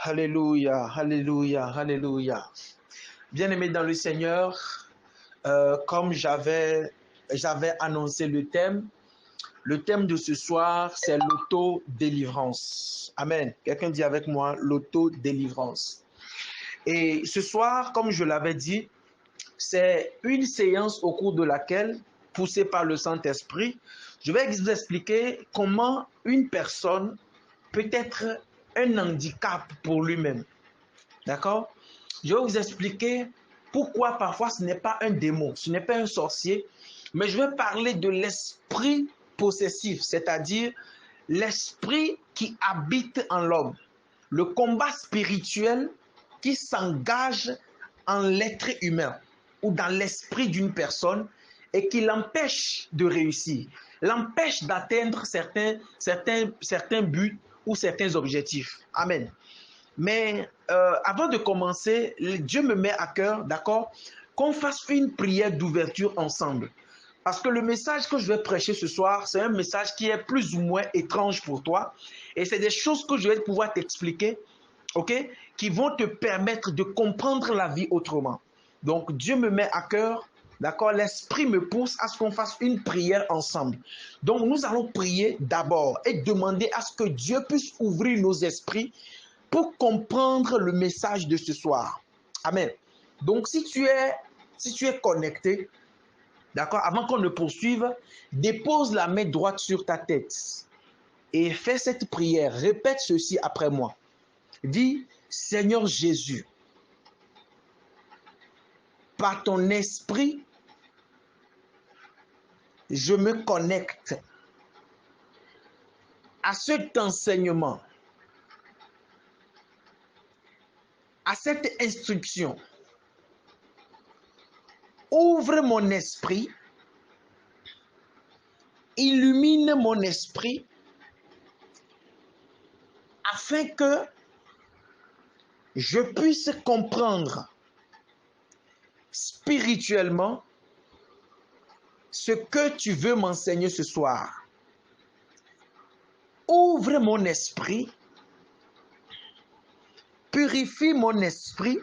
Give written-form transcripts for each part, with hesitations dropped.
Alléluia, alléluia, alléluia. Bien-aimé dans le Seigneur, comme j'avais annoncé le thème de ce soir, c'est l'auto-délivrance. Amen. Quelqu'un dit avec moi, l'auto-délivrance. Et ce soir, comme je l'avais dit, c'est une séance au cours de laquelle, poussée par le Saint-Esprit, je vais vous expliquer comment une personne peut être un handicap pour lui-même. D'accord? Je vais vous expliquer pourquoi parfois ce n'est pas un démon, ce n'est pas un sorcier, mais je vais parler de l'esprit possessif, c'est-à-dire l'esprit qui habite en l'homme, le combat spirituel qui s'engage en l'être humain ou dans l'esprit d'une personne et qui l'empêche de réussir, l'empêche d'atteindre certains buts ou certains objectifs. Amen. Mais avant de commencer, Dieu me met à cœur, d'accord, qu'on fasse une prière d'ouverture ensemble. Parce que le message que je vais prêcher ce soir, c'est un message qui est plus ou moins étrange pour toi. Et c'est des choses que je vais pouvoir t'expliquer, ok, qui vont te permettre de comprendre la vie autrement. Donc Dieu me met à cœur, d'accord, l'Esprit me pousse à ce qu'on fasse une prière ensemble. Donc nous allons prier d'abord et demander à ce que Dieu puisse ouvrir nos esprits pour comprendre le message de ce soir. Amen. Donc, si tu es connecté, d'accord, avant qu'on ne poursuive, dépose la main droite sur ta tête et fais cette prière. Répète ceci après moi. Dis, Seigneur Jésus, par ton esprit, je me connecte à cet enseignement, à cette instruction. Ouvre mon esprit, illumine mon esprit, afin que je puisse comprendre spirituellement ce que tu veux m'enseigner ce soir. Ouvre mon esprit, purifie mon esprit,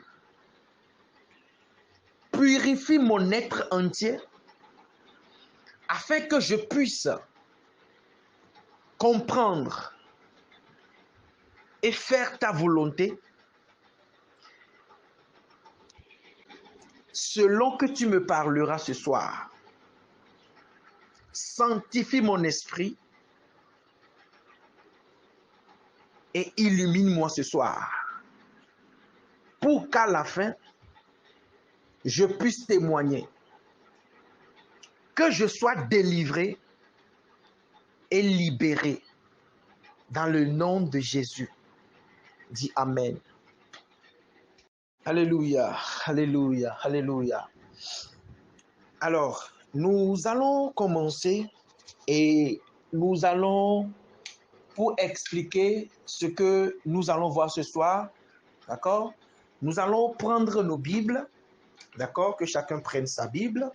purifie mon être entier, afin que je puisse comprendre et faire ta volonté selon que tu me parleras ce soir. Sanctifie mon esprit et illumine-moi ce soir, pour qu'à la fin, je puisse témoigner, que je sois délivré et libéré dans le nom de Jésus. Dis Amen. Alléluia, alléluia, alléluia. Alors, nous allons commencer et nous allons, pour expliquer ce que nous allons voir ce soir, d'accord? Nous allons prendre nos Bibles, d'accord? Que chacun prenne sa Bible.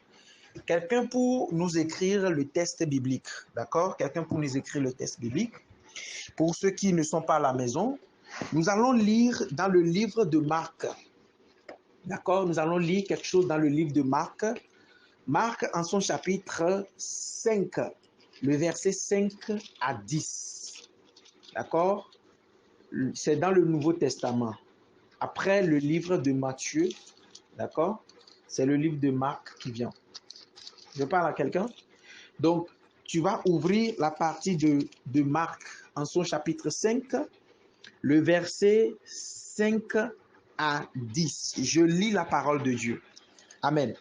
Quelqu'un pour nous écrire le texte biblique, d'accord? Quelqu'un pour nous écrire le texte biblique. Pour ceux qui ne sont pas à la maison, nous allons lire dans le livre de Marc. D'accord? Nous allons lire quelque chose dans le livre de Marc. Marc en son chapitre 5, le verset 5 à 10. D'accord? C'est dans le Nouveau Testament. Après le livre de Matthieu, d'accord? C'est le livre de Marc qui vient. Je parle à quelqu'un? Donc, tu vas ouvrir la partie de Marc en son chapitre 5, le verset 5 à 10. Je lis la parole de Dieu. Amen.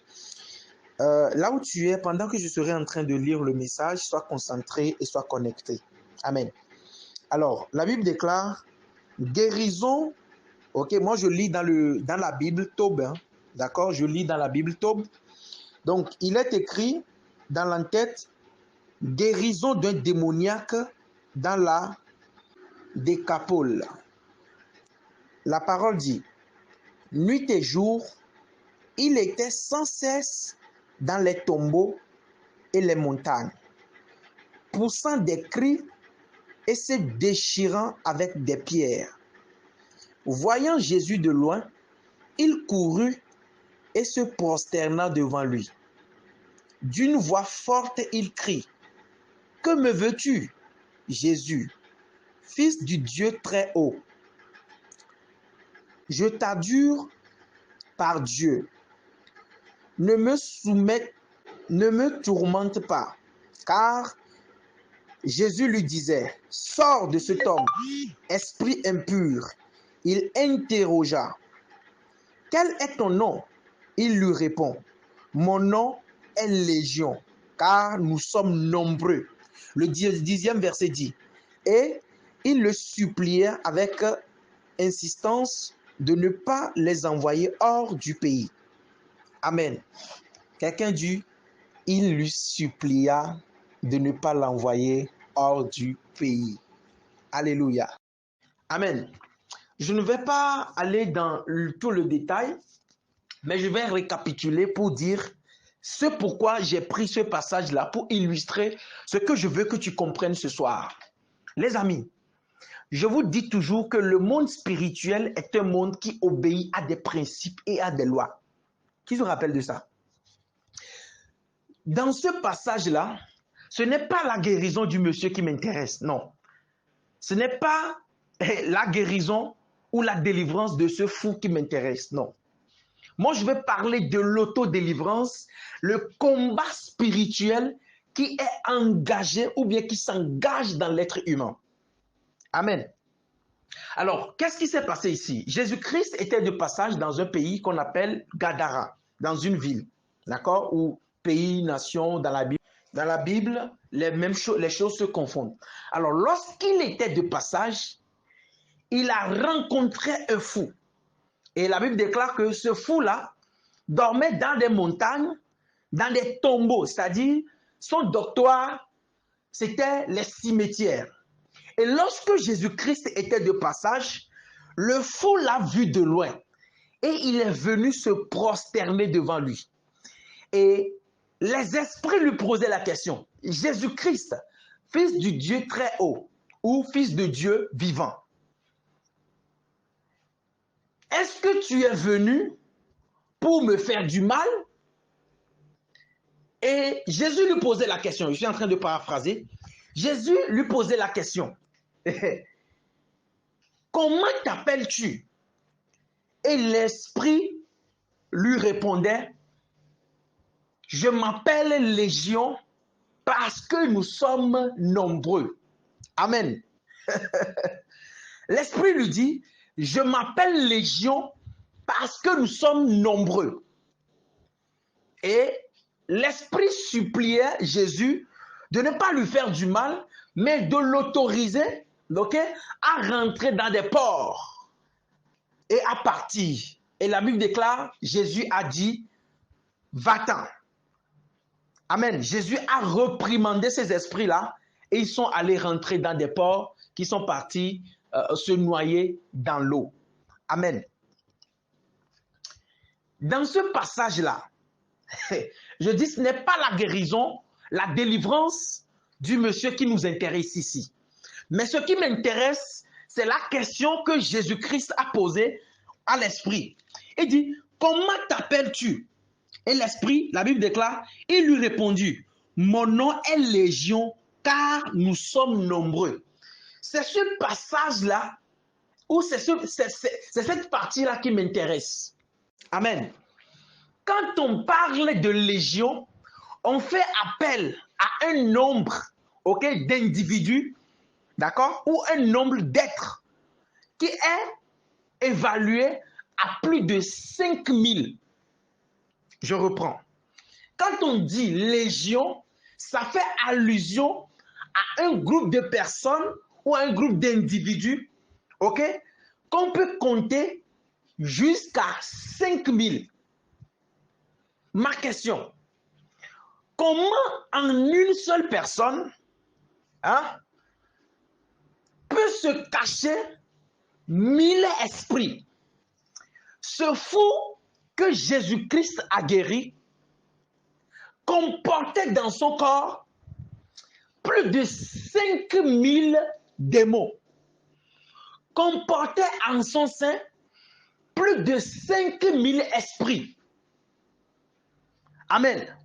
Là où tu es, pendant que je serai en train de lire le message, sois concentré et sois connecté. Amen. Alors, la Bible déclare guérison. Ok, moi je lis dans la Bible Tob. Hein, d'accord, je lis dans la Bible Tob. Donc, il est écrit dans l'entête guérison d'un démoniaque dans la Décapole. La parole dit, nuit et jour, il était sans cesse dans les tombeaux et les montagnes, poussant des cris et se déchirant avec des pierres. Voyant Jésus de loin, il courut et se prosterna devant lui. D'une voix forte, il crie, « Que me veux-tu, Jésus, Fils du Dieu très haut? Je t'adjure par Dieu, ne me tourmente pas. » Car Jésus lui disait, « Sors de cet homme, esprit impur. » Il interrogea, « Quel est ton nom? » Il lui répond, « Mon nom est Légion, car nous sommes nombreux. » Le 10e verset dit, « Et il le supplia avec insistance de ne pas les envoyer hors du pays. » Amen. Quelqu'un dit, il lui supplia de ne pas l'envoyer hors du pays. Alléluia. Amen. Je ne vais pas aller dans tout le détail, mais je vais récapituler pour dire ce pourquoi j'ai pris ce passage-là pour illustrer ce que je veux que tu comprennes ce soir. Les amis, je vous dis toujours que le monde spirituel est un monde qui obéit à des principes et à des lois. Qui se rappelle de ça? Dans ce passage-là, ce n'est pas la guérison du monsieur qui m'intéresse, non. Ce n'est pas la guérison ou la délivrance de ce fou qui m'intéresse, non. Moi, je vais parler de l'autodélivrance, le combat spirituel qui est engagé ou bien qui s'engage dans l'être humain. Amen. Alors, qu'est-ce qui s'est passé ici? Jésus-Christ était de passage dans un pays qu'on appelle Gadara, dans une ville, d'accord? Ou pays, nation, dans la Bible, les choses se confondent. Alors, lorsqu'il était de passage, il a rencontré un fou. Et la Bible déclare que ce fou-là dormait dans des montagnes, dans des tombeaux, c'est-à-dire son dortoir, c'était les cimetières. Et lorsque Jésus-Christ était de passage, le fou l'a vu de loin et il est venu se prosterner devant lui. Et les esprits lui posaient la question, Jésus-Christ, fils du Dieu très haut ou fils de Dieu vivant, est-ce que tu es venu pour me faire du mal? Et Jésus lui posait la question, je suis en train de paraphraser, Jésus lui posait la question, comment t'appelles-tu? Et l'esprit lui répondait, je m'appelle Légion parce que nous sommes nombreux. Amen. L'esprit lui dit, je m'appelle Légion parce que nous sommes nombreux. Et l'esprit suppliait Jésus de ne pas lui faire du mal, mais de l'autoriser, à rentrer dans des ports et à partir. Et la Bible déclare, Jésus a dit, va-t'en. Amen. Jésus a reprimandé ces esprits-là et ils sont allés rentrer dans des ports qui sont partis se noyer dans l'eau. Amen. Dans ce passage-là, je dis ce n'est pas la guérison, la délivrance du monsieur qui nous intéresse ici. Mais ce qui m'intéresse, c'est la question que Jésus-Christ a posée à l'esprit. Il dit, comment t'appelles-tu? Et l'esprit, la Bible déclare, il lui répondit, mon nom est Légion, car nous sommes nombreux. C'est ce passage-là, ou c'est cette partie-là qui m'intéresse. Amen. Quand on parle de Légion, on fait appel à un nombre, d'individus, d'accord, ou un nombre d'êtres qui est évalué à plus de 5000. Je reprends. Quand on dit Légion, ça fait allusion à un groupe de personnes ou un groupe d'individus, qu'on peut compter jusqu'à 5000. Ma question, comment en une seule personne peut se cacher 1000 esprits? Ce fou que Jésus-Christ a guéri comportait dans son corps plus de 5000 démons. comportait en son sein plus de 5000 esprits. Amen.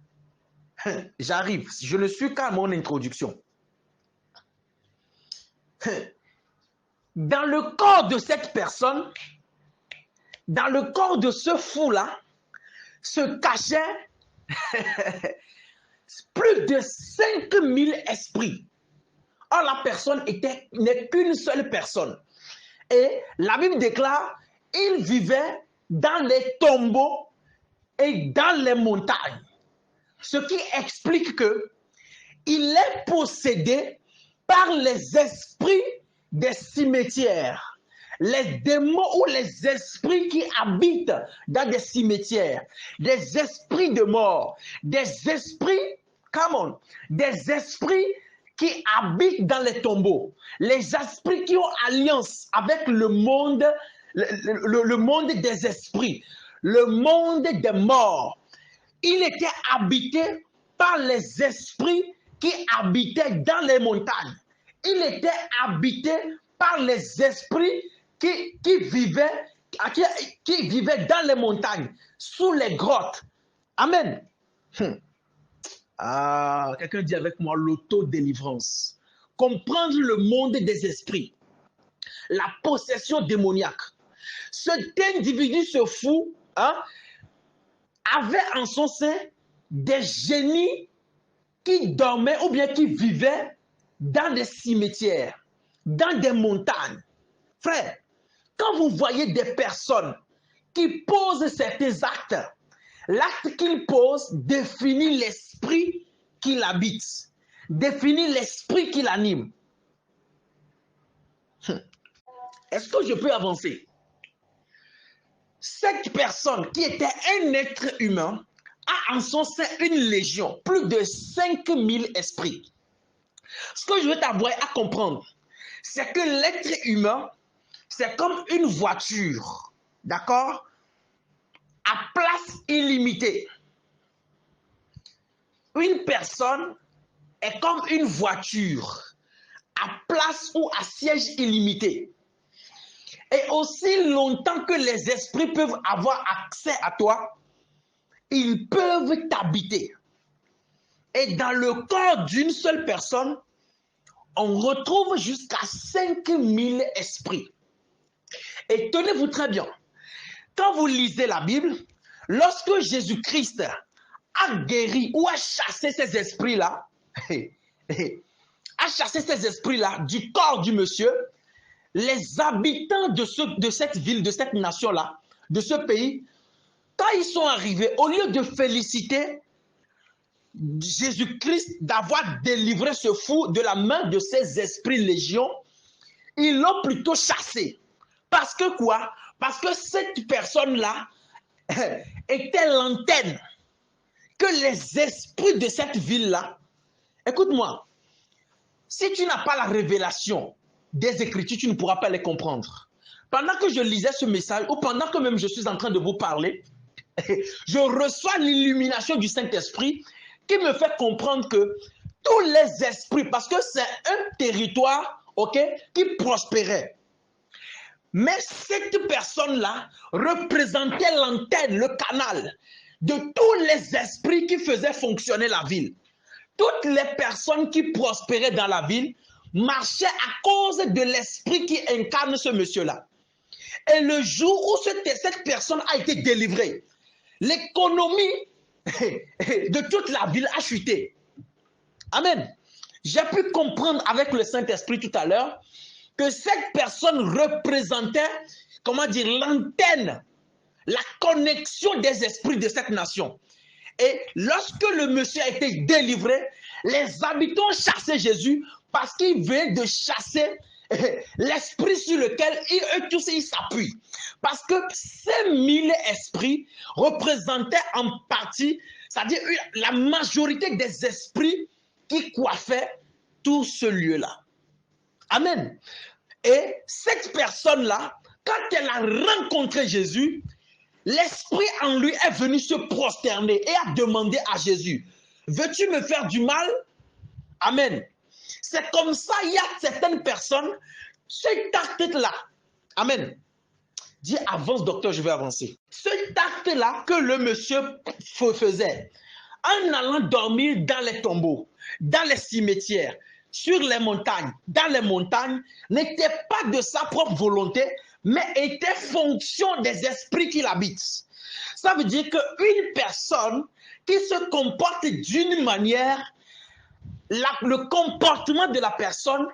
J'arrive, je ne suis qu'à mon introduction. Dans le corps de cette personne, dans le corps de ce fou-là, se cachait plus de 5000 esprits. Or, la personne n'est qu'une seule personne. Et la Bible déclare, il vivait dans les tombeaux et dans les montagnes. Ce qui explique que il est possédé par les esprits des cimetières, les démons ou les esprits qui habitent dans des cimetières, des esprits de mort, des esprits, come on, des esprits qui habitent dans les tombeaux, les esprits qui ont alliance avec le monde, le monde des esprits, le monde des morts. Il était habité par les esprits qui habitaient dans les montagnes. Il était habité par les esprits qui vivaient dans les montagnes, sous les grottes. Amen. Ah, quelqu'un dit avec moi l'autodélivrance. Comprendre le monde des esprits. La possession démoniaque. Cet individu, ce fou, avait en son sein des génies qui dormaient ou bien qui vivaient dans des cimetières, dans des montagnes. Frère, quand vous voyez des personnes qui posent certains actes, l'acte qu'ils posent définit l'esprit qui l'habite, définit l'esprit qui l'anime. Est-ce que je peux avancer? Cette personne qui était un être humain a en son sein une légion, plus de 5000 esprits. Ce que je veux t'avoir à comprendre, c'est que l'être humain, c'est comme une voiture, d'accord, à place illimitée. Une personne est comme une voiture à place ou à siège illimité. Et aussi longtemps que les esprits peuvent avoir accès à toi, ils peuvent t'habiter. Et dans le corps d'une seule personne, on retrouve jusqu'à 5000 esprits. Et tenez-vous très bien, quand vous lisez la Bible, lorsque Jésus-Christ a guéri ou a chassé ces esprits-là, du corps du monsieur, les habitants de cette ville, de cette nation-là, de ce pays, quand ils sont arrivés, au lieu de féliciter Jésus-Christ d'avoir délivré ce fou de la main de ces esprits légions, ils l'ont plutôt chassé. Parce que quoi? Parce que cette personne-là était l'antenne que les esprits de cette ville-là, écoute-moi, si tu n'as pas la révélation des Écritures, tu ne pourras pas les comprendre. Pendant que je lisais ce message, ou pendant que même je suis en train de vous parler, je reçois l'illumination du Saint-Esprit qui me fait comprendre que tous les esprits, parce que c'est un territoire, qui prospérait. Mais cette personne-là représentait l'antenne, le canal de tous les esprits qui faisaient fonctionner la ville. Toutes les personnes qui prospéraient dans la ville marchaient à cause de l'esprit qui incarne ce monsieur-là. Et le jour où cette personne a été délivrée, l'économie de toute la ville a chuté. Amen. J'ai pu comprendre avec le Saint-Esprit tout à l'heure que cette personne représentait, comment dire, l'antenne, la connexion des esprits de cette nation. Et lorsque le monsieur a été délivré, les habitants chassaient Jésus parce qu'il venait de chasser l'esprit sur lequel eux tous ils s'appuient. Parce que ces 1000 esprits représentaient en partie, c'est-à-dire la majorité des esprits qui coiffaient tout ce lieu-là. Amen. Et cette personne-là, quand elle a rencontré Jésus, l'esprit en lui est venu se prosterner et a demandé à Jésus, veux-tu me faire du mal? Amen. C'est comme ça, il y a certaines personnes, cet acte-là Amen. Dis avance, docteur, je vais avancer. Cet acte-là que le monsieur faisait, en allant dormir dans les tombeaux, dans les cimetières, sur les montagnes, dans les montagnes, n'était pas de sa propre volonté, mais était fonction des esprits qui l'habitent. Ça veut dire qu'une personne qui se comporte d'une manière, le comportement de la personne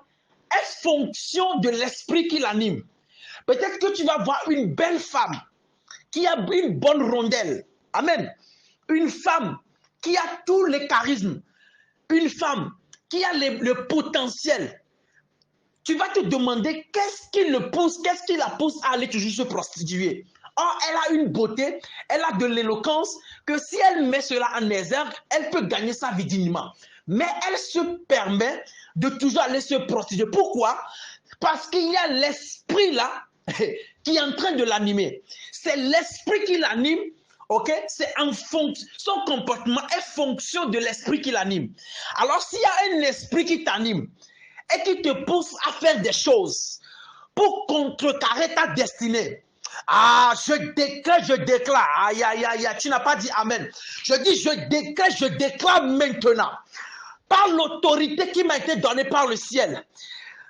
est fonction de l'esprit qui l'anime. Peut-être que tu vas voir une belle femme qui a une bonne rondelle. Amen. Une femme qui a tous les charismes. Une femme qui a le potentiel. Tu vas te demander qu'est-ce qui la pousse à aller toujours se prostituer. Or, elle a une beauté, elle a de l'éloquence, que si elle met cela en exergue, elle peut gagner sa vie dignement. Mais elle se permet de toujours aller se prostituer. Pourquoi? Parce qu'il y a l'esprit là qui est en train de l'animer. C'est l'esprit qui l'anime, ok? C'est en fonction, son comportement est fonction de l'esprit qui l'anime. Alors, s'il y a un esprit qui t'anime et qui te pousse à faire des choses pour contrecarrer ta destinée, ah, je déclare, aïe, aïe, aïe, tu n'as pas dit amen. Je dis, je déclare maintenant, par l'autorité qui m'a été donnée par le ciel.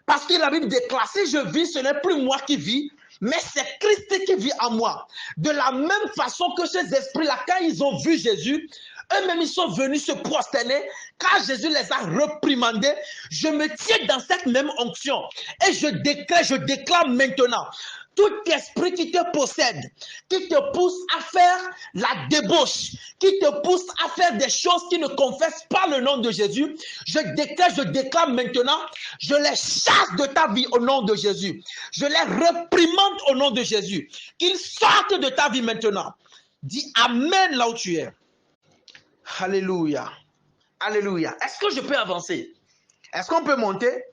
Parce que la Bible déclare, si je vis, ce n'est plus moi qui vis, mais c'est Christ qui vit en moi. De la même façon que ces esprits-là, quand ils ont vu Jésus, eux-mêmes, ils sont venus se prosterner. Quand Jésus les a reprimandés, je me tiens dans cette même onction. Et je déclare maintenant, tout esprit qui te possède, qui te pousse à faire la débauche, qui te pousse à faire des choses qui ne confessent pas le nom de Jésus, je déclare maintenant, je les chasse de ta vie au nom de Jésus. Je les reprimande au nom de Jésus. Qu'ils sortent de ta vie maintenant. Dis amen là où tu es. Alléluia. Alléluia. Est-ce que je peux avancer? Est-ce qu'on peut monter?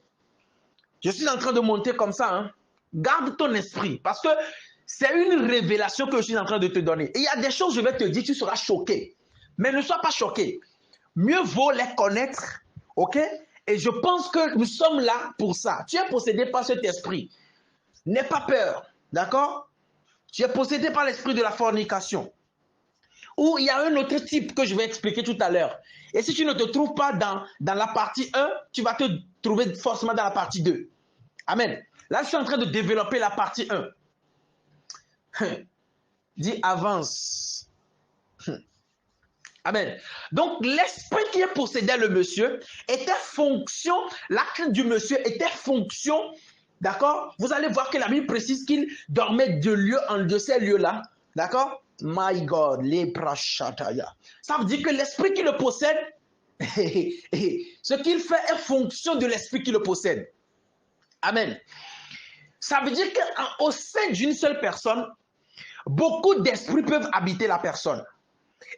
Je suis en train de monter comme ça, hein? Garde ton esprit, parce que c'est une révélation que je suis en train de te donner. Et il y a des choses, je vais te dire, tu seras choqué. Mais ne sois pas choqué. Mieux vaut les connaître, ok? Et je pense que nous sommes là pour ça. Tu es possédé par cet esprit. N'aie pas peur, d'accord? Tu es possédé par l'esprit de la fornication. Ou il y a un autre type que je vais expliquer tout à l'heure. Et si tu ne te trouves pas dans la partie 1, tu vas te trouver forcément dans la partie 2. Amen. Là, je suis en train de développer la partie 1. Dis avance. Amen. Donc, l'esprit qui est possédé le monsieur était fonction, l'acte du monsieur était fonction, d'accord? Vous allez voir que la Bible précise qu'il dormait de lieu en de ces lieux-là, d'accord? My God, les prachataya. Ça veut dire que l'esprit qui le possède, ce qu'il fait est fonction de l'esprit qui le possède. Amen. Ça veut dire qu'au sein d'une seule personne, beaucoup d'esprits peuvent habiter la personne.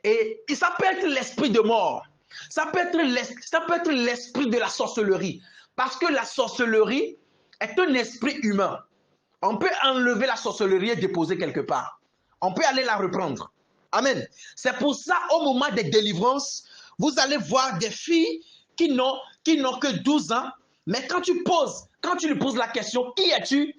Et ça peut être l'esprit de mort. Ça peut être l'esprit de la sorcellerie. Parce que la sorcellerie est un esprit humain. On peut enlever la sorcellerie et déposer quelque part. On peut aller la reprendre. Amen. C'est pour ça, au moment des délivrances, vous allez voir des filles qui n'ont que 12 ans. Mais quand tu lui poses la question, qui es-tu?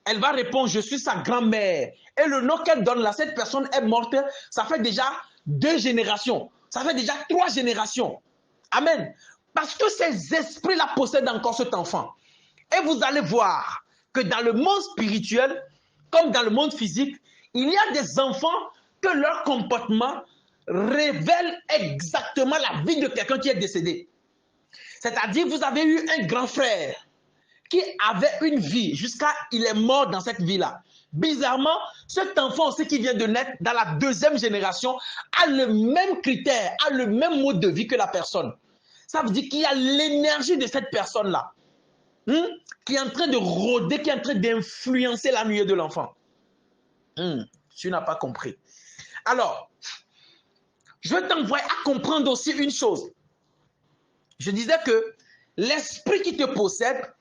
Elle va répondre, je suis sa grand-mère. Et le nom qu'elle donne là, cette personne est morte, ça fait déjà 2 générations. Ça fait déjà 3 générations. Amen. Parce que ces esprits-là possèdent encore cet enfant. Et vous allez voir que dans le monde spirituel, comme dans le monde physique, il y a des enfants que leur comportement révèle exactement la vie de quelqu'un qui est décédé. C'est-à-dire, vous avez eu un grand frère qui avait une vie jusqu'à il est mort dans cette vie-là. Bizarrement, cet enfant aussi qui vient de naître dans la 2e génération a le même critère, a le même mode de vie que la personne. Ça veut dire qu'il y a l'énergie de cette personne-là qui est en train de rôder, qui est en train d'influencer la nuit de l'enfant. Tu n'as pas compris. Alors, je vais t'envoyer à comprendre aussi une chose. Je disais que l'esprit qui te possède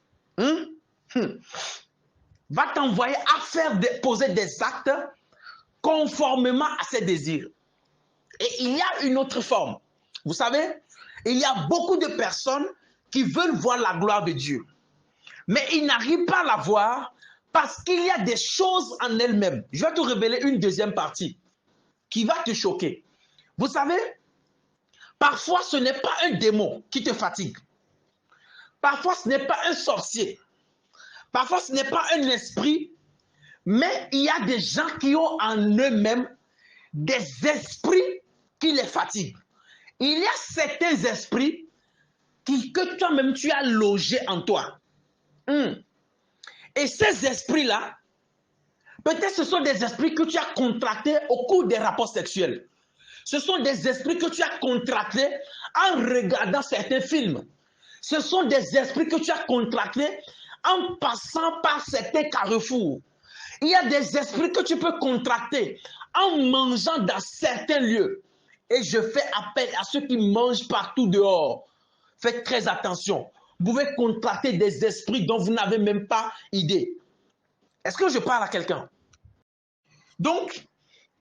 va t'envoyer à poser des actes conformément à ses désirs. Et il y a une autre forme. Vous savez, il y a beaucoup de personnes qui veulent voir la gloire de Dieu. Mais ils n'arrivent pas à la voir Parce qu'il y a des choses en elles-mêmes. Je vais te révéler une deuxième partie qui va te choquer. Vous savez, parfois ce n'est pas un démon qui te fatigue. Parfois ce n'est pas un sorcier. Parfois ce n'est pas un esprit. Mais il y a des gens qui ont en eux-mêmes des esprits qui les fatiguent. Il y a certains esprits que toi-même tu as logés en toi. Et ces esprits-là, peut-être ce sont des esprits que tu as contractés au cours des rapports sexuels. Ce sont des esprits que tu as contractés en regardant certains films. Ce sont des esprits que tu as contractés en passant par certains carrefours. Il y a des esprits que tu peux contracter en mangeant dans certains lieux. Et je fais appel à ceux qui mangent partout dehors. Faites très attention. Vous pouvez contracter des esprits dont vous n'avez même pas idée. Est-ce que je parle à quelqu'un? Donc,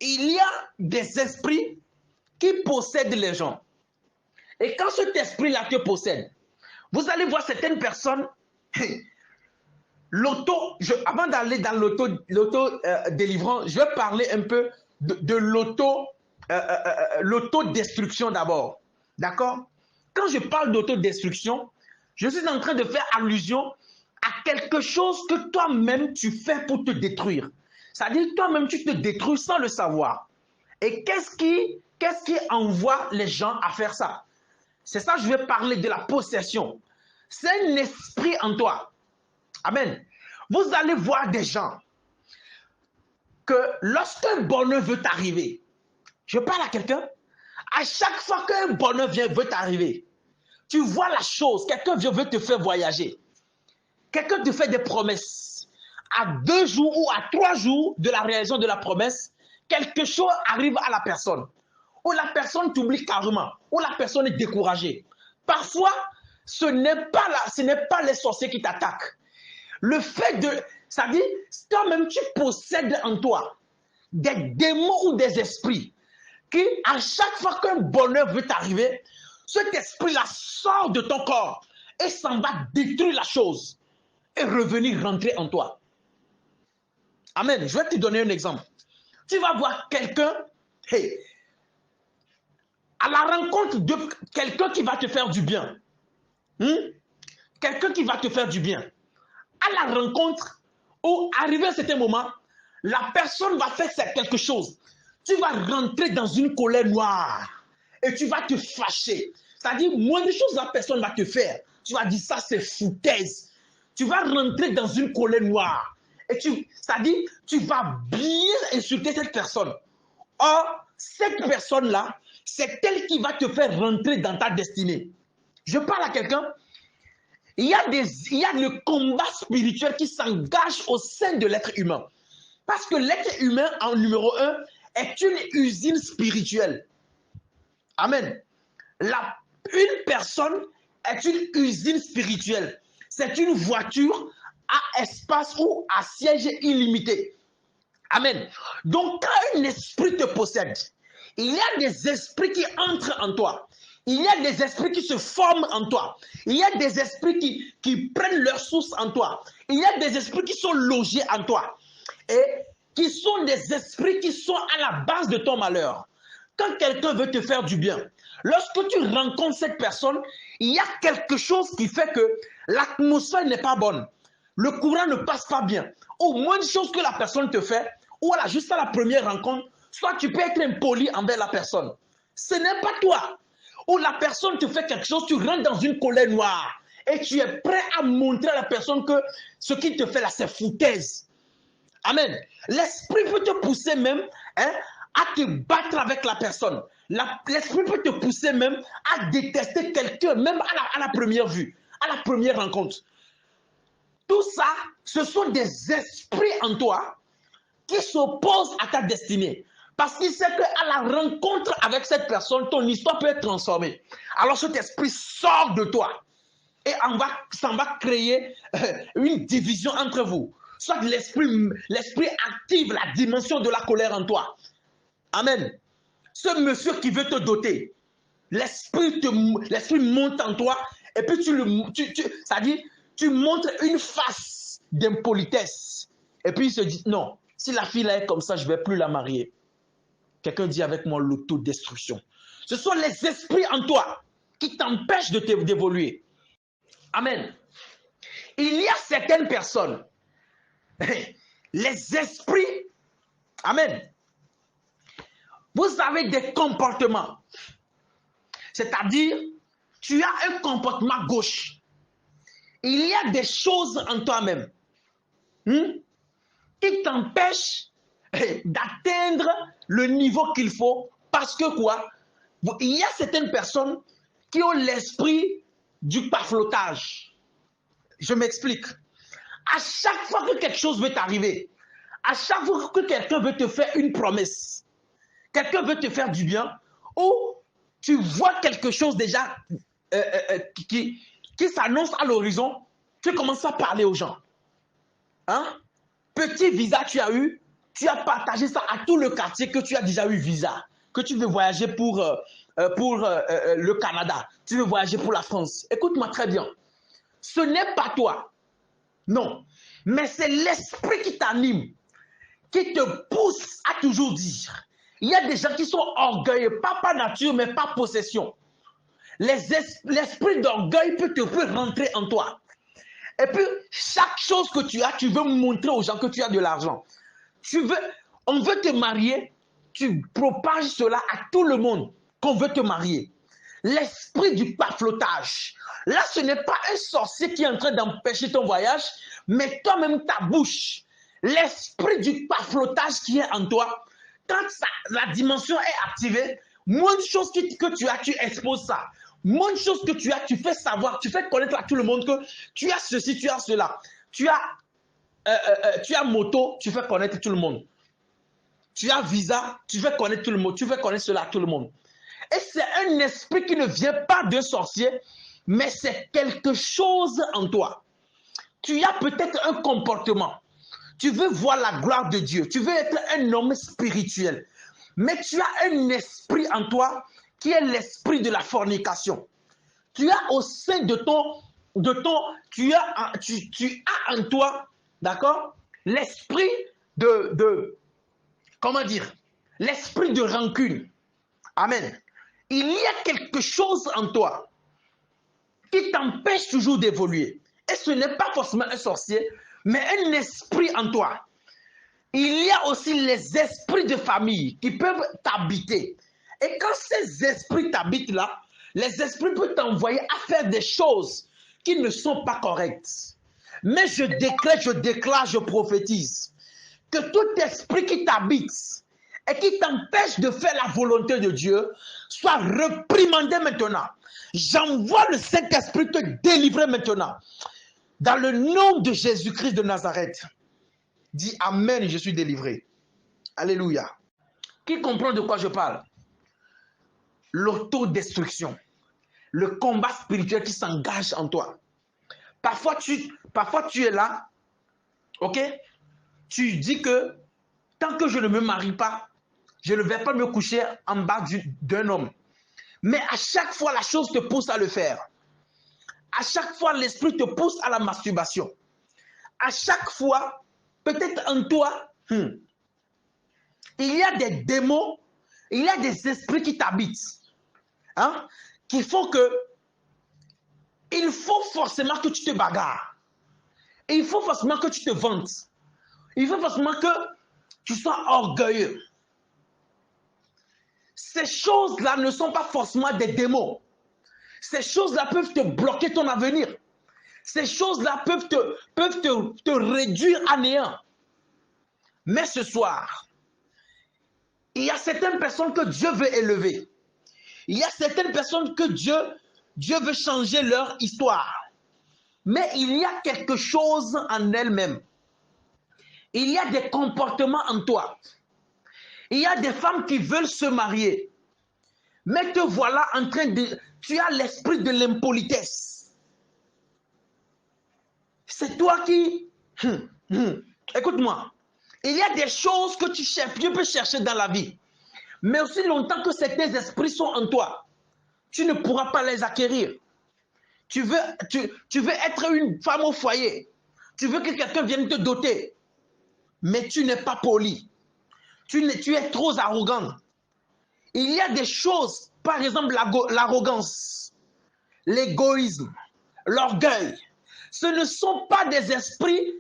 il y a des esprits qui possèdent les gens. Et quand cet esprit-là te possède, vous allez voir certaines personnes, avant d'aller dans l'auto-délivrance, je vais parler un peu de l'autodestruction d'abord. D'accord? Quand je parle d'autodestruction, je suis en train de faire allusion à quelque chose que toi-même tu fais pour te détruire. C'est-à-dire que toi-même tu te détruis sans le savoir. Et qu'est-ce qui envoie les gens à faire ça? C'est ça que je vais parler de la possession. C'est un esprit en toi. Amen. Vous allez voir des gens que lorsqu'un bonheur veut t'arriver, je parle à quelqu'un, à chaque fois qu'un bonheur veut t'arriver, tu vois la chose, quelqu'un veut te faire voyager. Quelqu'un te fait des promesses. À 2 jours ou à 3 jours de la réalisation de la promesse, quelque chose arrive à la personne. Ou la personne t'oublie carrément. Ou la personne est découragée. Parfois, ce n'est pas les sorciers qui t'attaquent. Le fait de... Ça dit, toi-même, tu possèdes en toi des démons ou des esprits qui, à chaque fois qu'un bonheur veut t'arriver, cet esprit-là sort de ton corps et s'en va détruire la chose et revenir rentrer en toi. Amen. Je vais te donner un exemple. Tu vas voir quelqu'un, à la rencontre de quelqu'un qui va te faire du bien. Quelqu'un qui va te faire du bien. À la rencontre, ou arrivé à un certain moment, la personne va faire quelque chose. Tu vas rentrer dans une colère noire et tu vas te fâcher. C'est-à-dire, moins de choses la personne va te faire. Tu vas dire, ça c'est foutaise. Tu vas rentrer dans une colère noire. Et c'est-à-dire, tu vas bien insulter cette personne. Or, cette personne-là, c'est elle qui va te faire rentrer dans ta destinée. Je parle à quelqu'un. Il y a le combat spirituel qui s'engage au sein de l'être humain. Parce que l'être humain, en numéro 1, est une usine spirituelle. Amen. Une personne est une usine spirituelle. C'est une voiture à espace ou à siège illimité. Amen. Donc, quand un esprit te possède, il y a des esprits qui entrent en toi. Il y a des esprits qui se forment en toi. Il y a des esprits qui prennent leur source en toi. Il y a des esprits qui sont logés en toi. Et qui sont des esprits qui sont à la base de ton malheur. Quand quelqu'un veut te faire du bien, lorsque tu rencontres cette personne, il y a quelque chose qui fait que l'atmosphère n'est pas bonne. Le courant ne passe pas bien. Au moins de choses que la personne te fait, ou voilà, juste à la première rencontre, soit tu peux être impoli envers la personne. Ce n'est pas toi. Ou la personne te fait quelque chose, tu rentres dans une colère noire et tu es prêt à montrer à la personne que ce qu'il te fait là, c'est foutaise. Amen. L'esprit peut te pousser même à te battre avec la personne. L'esprit peut te pousser même à détester quelqu'un, même à la première vue, à la première rencontre. Tout ça, ce sont des esprits en toi qui s'opposent à ta destinée. Parce qu'il sait qu'à la rencontre avec cette personne, ton histoire peut être transformée. Alors cet esprit sort de toi et ça va créer une division entre vous. Soit l'esprit active la dimension de la colère en toi. Amen. Ce monsieur qui veut te doter, l'esprit monte en toi et puis tu montres une face d'impolitesse. Et puis il se dit, non, si la fille là est comme ça, je ne vais plus la marier. Quelqu'un dit avec moi l'autodestruction. Ce sont les esprits en toi qui t'empêchent d'évoluer. Amen. Il y a certaines personnes, les esprits, amen, vous avez des comportements. C'est-à-dire, tu as un comportement gauche. Il y a des choses en toi-même qui t'empêchent d'atteindre le niveau qu'il faut. Parce que quoi? Il y a certaines personnes qui ont l'esprit du paflotage. Je m'explique. À chaque fois que quelque chose veut t'arriver, à chaque fois que quelqu'un veut te faire une promesse, quelqu'un veut te faire du bien, ou tu vois quelque chose déjà qui s'annonce à l'horizon, tu commences à parler aux gens. Hein? Petit visa tu as eu, tu as partagé ça à tout le quartier que tu as déjà eu visa, que tu veux voyager pour le Canada, tu veux voyager pour la France. Écoute-moi très bien. Ce n'est pas toi. Non. Mais c'est l'esprit qui t'anime, qui te pousse à toujours dire. Il y a des gens qui sont orgueilleux, pas par nature, mais par possession. L'esprit d'orgueil peut rentrer en toi. Et puis, chaque chose que tu as, tu veux montrer aux gens que tu as de l'argent. On veut te marier, tu propages cela à tout le monde qu'on veut te marier. L'esprit du paflotage. Là, ce n'est pas un sorcier qui est en train d'empêcher ton voyage, mais toi-même, ta bouche. L'esprit du paflotage qui est en toi, quand la dimension est activée, moins de choses que tu as, tu exposes ça. Moins de choses que tu as, tu fais savoir, tu fais connaître à tout le monde que tu as ceci, tu as cela. Tu as moto, tu fais connaître tout le monde. Tu as visa, tu fais connaître tout le monde. Tu fais connaître cela à tout le monde. Et c'est un esprit qui ne vient pas d'un sorcier, mais c'est quelque chose en toi. Tu as peut-être un comportement. Tu veux voir la gloire de Dieu. Tu veux être un homme spirituel. Mais tu as un esprit en toi qui est l'esprit de la fornication. Tu as au sein tu as en toi, d'accord, l'esprit comment dire, l'esprit de rancune. Amen. Il y a quelque chose en toi qui t'empêche toujours d'évoluer. Et ce n'est pas forcément un sorcier, mais un esprit en toi. Il y a aussi les esprits de famille qui peuvent t'habiter. Et quand ces esprits t'habitent là, les esprits peuvent t'envoyer à faire des choses qui ne sont pas correctes. Mais je déclare, je prophétise que tout esprit qui t'habite et qui t'empêche de faire la volonté de Dieu soit reprimandé maintenant. J'envoie le Saint-Esprit te délivrer maintenant. Dans le nom de Jésus-Christ de Nazareth. Dis Amen, je suis délivré. Alléluia. Qui comprend de quoi je parle? L'autodestruction. Le combat spirituel qui s'engage en toi. Parfois tu es là, ok? Tu dis que tant que je ne me marie pas, je ne vais pas me coucher en bas d'un homme. Mais à chaque fois, la chose te pousse à le faire. À chaque fois, l'esprit te pousse à la masturbation. À chaque fois, peut-être en toi, il y a des démons, il y a des esprits qui t'habitent, hein, qui font que il faut forcément que tu te bagarres. Et il faut forcément que tu te vantes. Il faut forcément que tu sois orgueilleux. Ces choses-là ne sont pas forcément des démons. Ces choses-là peuvent te bloquer ton avenir. Ces choses-là peuvent te réduire à néant. Mais ce soir, il y a certaines personnes que Dieu veut élever. Il y a certaines personnes que Dieu veut changer leur histoire. Mais il y a quelque chose en elle-même. Il y a des comportements en toi. Il y a des femmes qui veulent se marier. Mais te voilà en train de... Tu as l'esprit de l'impolitesse. C'est toi qui... Écoute-moi. Il y a des choses que tu peux chercher dans la vie. Mais aussi longtemps que certains esprits sont en toi, tu ne pourras pas les acquérir. Tu veux être une femme au foyer. Tu veux que quelqu'un vienne te doter. mais tu n'es pas poli. Tu es trop arrogant. Il y a des choses, par exemple l'arrogance, l'égoïsme, l'orgueil. Ce ne sont pas des esprits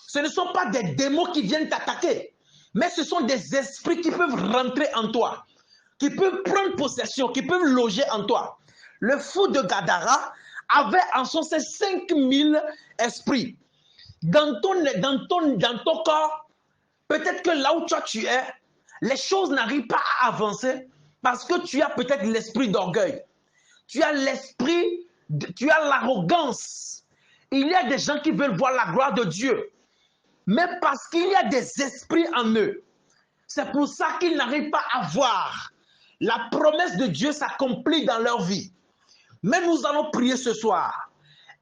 ce ne sont pas des démons qui viennent t'attaquer, mais ce sont des esprits qui peuvent rentrer en toi, qui peuvent prendre possession, qui peuvent loger en toi. Le fou de Gadara avait en son sein 5000 esprits. Dans ton corps, peut-être que là où toi tu es, les choses n'arrivent pas à avancer parce que tu as peut-être l'esprit d'orgueil. Tu as l'arrogance. Il y a des gens qui veulent voir la gloire de Dieu, mais parce qu'il y a des esprits en eux. C'est pour ça qu'ils n'arrivent pas à voir la promesse de Dieu s'accomplir dans leur vie. Mais nous allons prier ce soir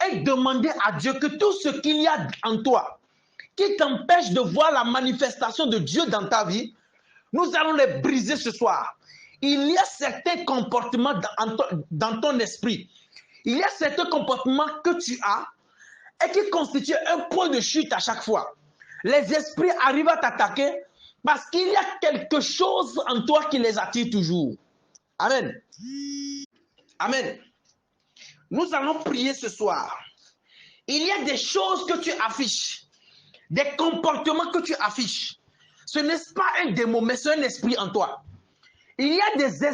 et demander à Dieu que tout ce qu'il y a en toi qui t'empêche de voir la manifestation de Dieu dans ta vie, nous allons les briser ce soir. Il y a certains comportements dans ton esprit. Il y a certains comportements que tu as et qui constituent un point de chute à chaque fois. Les esprits arrivent à t'attaquer parce qu'il y a quelque chose en toi qui les attire toujours. Amen. Amen. Nous allons prier ce soir. Il y a des choses que tu affiches, des comportements que tu affiches. Ce n'est pas un démon, mais c'est un esprit en toi. Il y a des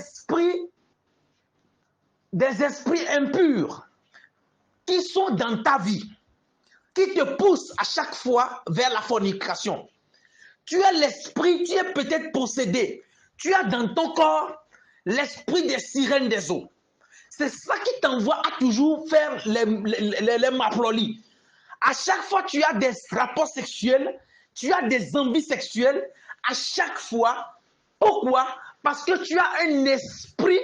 esprits impurs qui sont dans ta vie, qui te poussent à chaque fois vers la fornication. Tu as l'esprit, tu es peut-être possédé. Tu as dans ton corps l'esprit des sirènes des eaux. C'est ça qui t'envoie à toujours faire les maplolis. À chaque fois, tu as des rapports sexuels, tu as des envies sexuelles. À chaque fois, pourquoi? Parce que tu as un esprit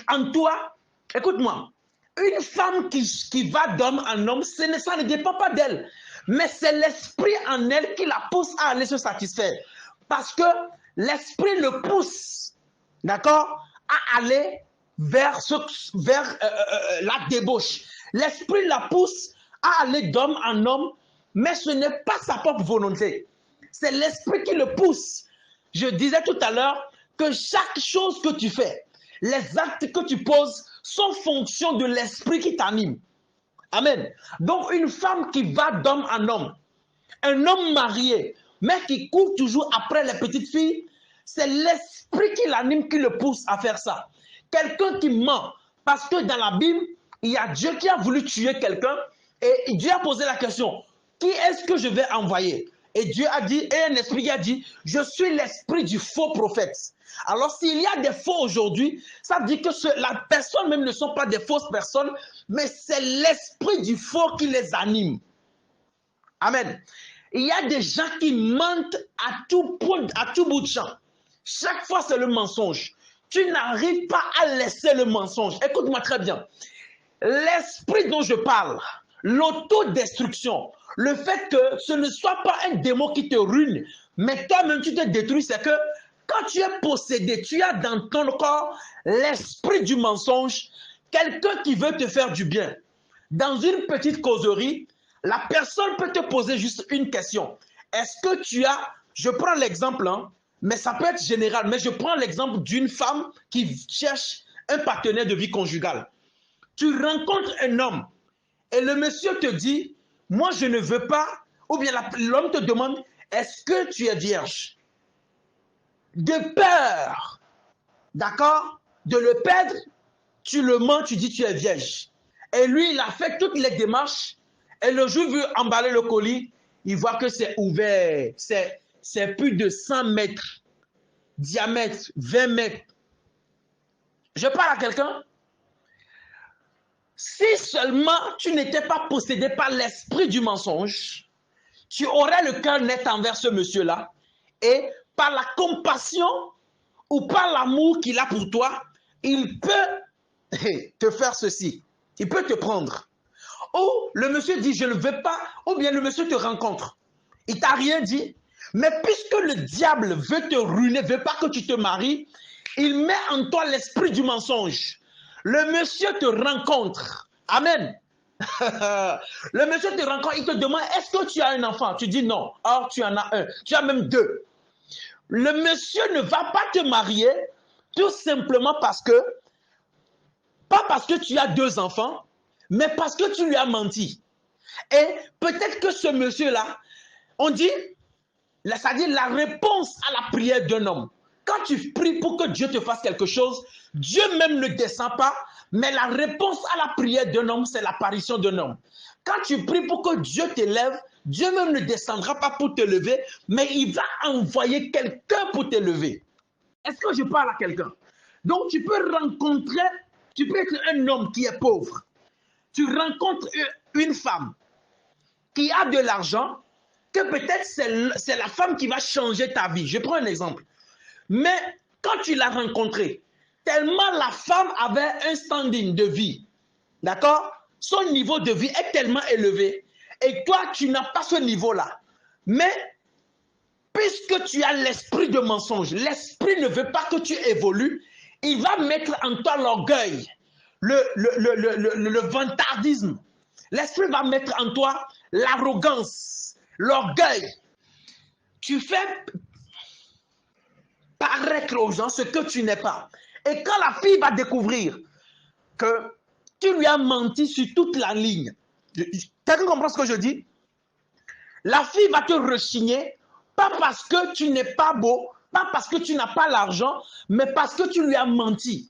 en toi. Écoute-moi, une femme qui va d'homme en homme, ça ne dépend pas d'elle. Mais c'est l'esprit en elle qui la pousse à aller se satisfaire. Parce que l'esprit le pousse, d'accord, à aller vers la débauche. L'esprit la pousse à aller d'homme en homme, mais ce n'est pas sa propre volonté. C'est l'esprit qui le pousse. Je disais tout à l'heure que chaque chose que tu fais, les actes que tu poses sont fonction de l'esprit qui t'anime. Amen. Donc une femme qui va d'homme en homme, un homme marié, mais qui court toujours après les petites filles, c'est l'esprit qui l'anime, qui le pousse à faire ça. Quelqu'un qui ment, parce que dans la Bible, il y a Dieu qui a voulu tuer quelqu'un, et Dieu a posé la question, qui est-ce que je vais envoyer? Et Dieu a dit, et un esprit qui a dit, je suis l'esprit du faux prophète. Alors s'il y a des faux aujourd'hui, ça veut dire que la personne même ne sont pas des fausses personnes, mais c'est l'esprit du faux qui les anime. Amen. Il y a des gens qui mentent à tout bout de champ. Chaque fois, c'est le mensonge. Tu n'arrives pas à laisser le mensonge. Écoute-moi très bien. L'esprit dont je parle, l'autodestruction, le fait que ce ne soit pas un démon qui te ruine, mais toi-même tu te détruis, c'est que quand tu es possédé, tu as dans ton corps l'esprit du mensonge, quelqu'un qui veut te faire du bien. Dans une petite causerie, la personne peut te poser juste une question. Est-ce que tu as, je prends l'exemple, hein, mais ça peut être général, mais je prends l'exemple d'une femme qui cherche un partenaire de vie conjugale. Tu rencontres un homme et le monsieur te dit, moi je ne veux pas, ou bien l'homme te demande, est-ce que tu es vierge? De peur, d'accord, de le perdre, tu le mens, tu dis tu es vierge. Et lui, il a fait toutes les démarches, et le jour où il veut emballer le colis, il voit que c'est ouvert, c'est plus de 100 mètres, diamètre, 20 mètres. Je parle à quelqu'un? Si seulement tu n'étais pas possédé par l'esprit du mensonge, tu aurais le cœur net envers ce monsieur-là, et par la compassion ou par l'amour qu'il a pour toi, il peut te faire ceci. Il peut te prendre. Ou le monsieur dit, je ne veux pas, ou bien le monsieur te rencontre. Il t'a rien dit, mais puisque le diable veut te ruiner, veut pas que tu te maries, il met en toi l'esprit du mensonge. Le monsieur te rencontre. Amen. Le monsieur te rencontre, il te demande, est-ce que tu as un enfant? Tu dis non. Or, tu en as un. Tu as même deux. Le monsieur ne va pas te marier tout simplement pas parce que tu as deux enfants, mais parce que tu lui as menti. Et peut-être que ce monsieur-là, on dit, c'est-à-dire la réponse à la prière d'un homme. Quand tu pries pour que Dieu te fasse quelque chose, Dieu même ne descend pas, mais la réponse à la prière d'un homme, c'est l'apparition d'un homme. Quand tu pries pour que Dieu t'élève, Dieu même ne descendra pas pour te lever, mais il va envoyer quelqu'un pour te lever. Est-ce que je parle à quelqu'un? Donc tu peux être un homme qui est pauvre. Tu rencontres une femme qui a de l'argent, que peut-être c'est la femme qui va changer ta vie. Je prends un exemple. Mais quand tu l'as rencontrée, tellement la femme avait un standing de vie, d'accord? Son niveau de vie est tellement élevé et toi, tu n'as pas ce niveau-là. Mais puisque tu as l'esprit de mensonge, l'esprit ne veut pas que tu évolues, il va mettre en toi l'orgueil, le vantardisme. L'esprit va mettre en toi l'arrogance, l'orgueil. Tu fais paraître aux gens ce que tu n'es pas. Et quand la fille va découvrir que tu lui as menti sur toute la ligne, quelqu'un comprend ce que je dis? La fille va te rechigner, pas parce que tu n'es pas beau, pas parce que tu n'as pas l'argent, mais parce que tu lui as menti.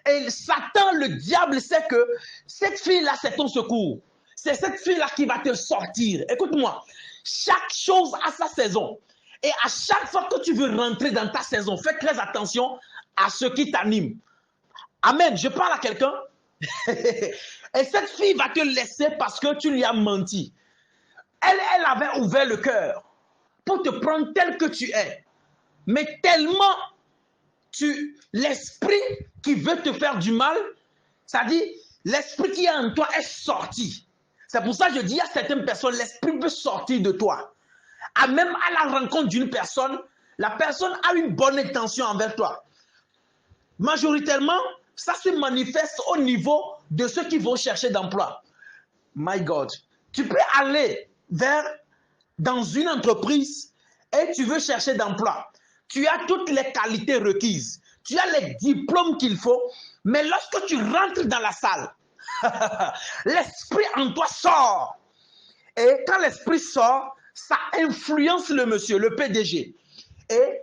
Et Satan, le diable, sait que cette fille-là, c'est ton secours. C'est cette fille-là qui va te sortir. Écoute-moi, chaque chose a sa saison. Et à chaque fois que tu veux rentrer dans ta saison, fais très attention à ce qui t'anime. Amen. Je parle à quelqu'un. Et cette fille va te laisser parce que tu lui as menti. Elle avait ouvert le cœur pour te prendre tel que tu es. Mais tellement l'esprit qui veut te faire du mal, c'est-à-dire l'esprit qui est en toi est sorti. C'est pour ça que je dis à certaines personnes, l'esprit veut sortir de toi. Même à la rencontre d'une personne, la personne a une bonne intention envers toi. Majoritairement, ça se manifeste au niveau de ceux qui vont chercher d'emploi. My God. Tu peux aller dans une entreprise et tu veux chercher d'emploi. Tu as toutes les qualités requises. Tu as les diplômes qu'il faut. Mais lorsque tu rentres dans la salle, l'esprit en toi sort. Et quand l'esprit sort, ça influence le monsieur, le PDG. Et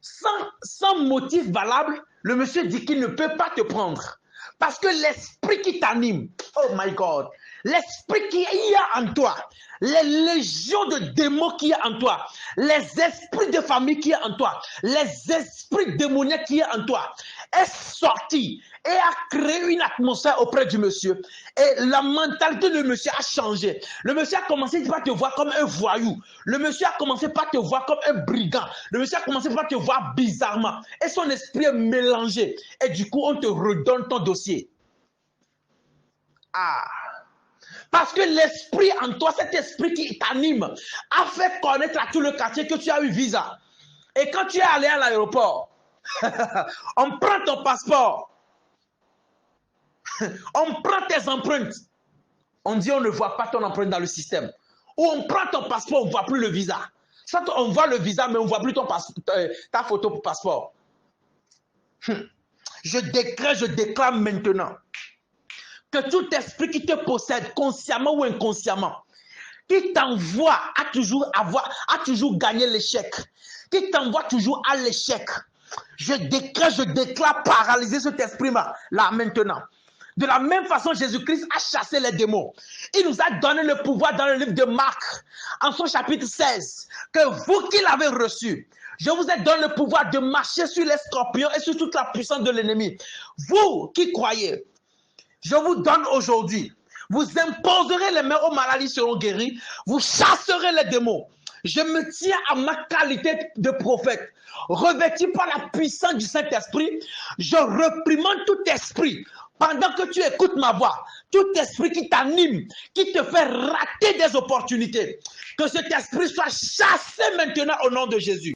sans motif valable, le monsieur dit qu'il ne peut pas te prendre. Parce que l'esprit qui t'anime, oh my God, l'esprit qui y a en toi, les légions de démons qui y a en toi, les esprits de famille qui y a en toi, les esprits démoniaques qui y a en toi, est sorti et a créé une atmosphère auprès du monsieur. Et la mentalité de monsieur a changé. Le monsieur a commencé par te voir comme un voyou. Le monsieur a commencé par te voir comme un brigand. Le monsieur a commencé par te voir bizarrement. Et son esprit est mélangé. Et du coup, on te redonne ton dossier. Ah! Parce que l'esprit en toi, cet esprit qui t'anime, a fait connaître à tout le quartier que tu as eu visa. Et quand tu es allé à l'aéroport, on prend ton passeport, on prend tes empreintes, on dit on ne voit pas ton empreinte dans le système. Ou on prend ton passeport, on ne voit plus le visa. Soit on voit le visa, mais on ne voit plus ta photo pour passeport. Je déclare maintenant que tout esprit qui te possède, consciemment ou inconsciemment, qui t'envoie à toujours gagner l'échec, qui t'envoie toujours à l'échec, je déclare paralyser cet esprit-là, là maintenant. De la même façon, Jésus-Christ a chassé les démons. Il nous a donné le pouvoir dans le livre de Marc, en son chapitre 16, que vous qui l'avez reçu, je vous ai donné le pouvoir de marcher sur les scorpions et sur toute la puissance de l'ennemi. Vous qui croyez, je vous donne aujourd'hui, vous imposerez les mains aux maladies seront guéries, vous chasserez les démons. Je me tiens à ma qualité de prophète, revêtu par la puissance du Saint-Esprit, je réprimande tout esprit. Pendant que tu écoutes ma voix, tout esprit qui t'anime, qui te fait rater des opportunités, que cet esprit soit chassé maintenant au nom de Jésus.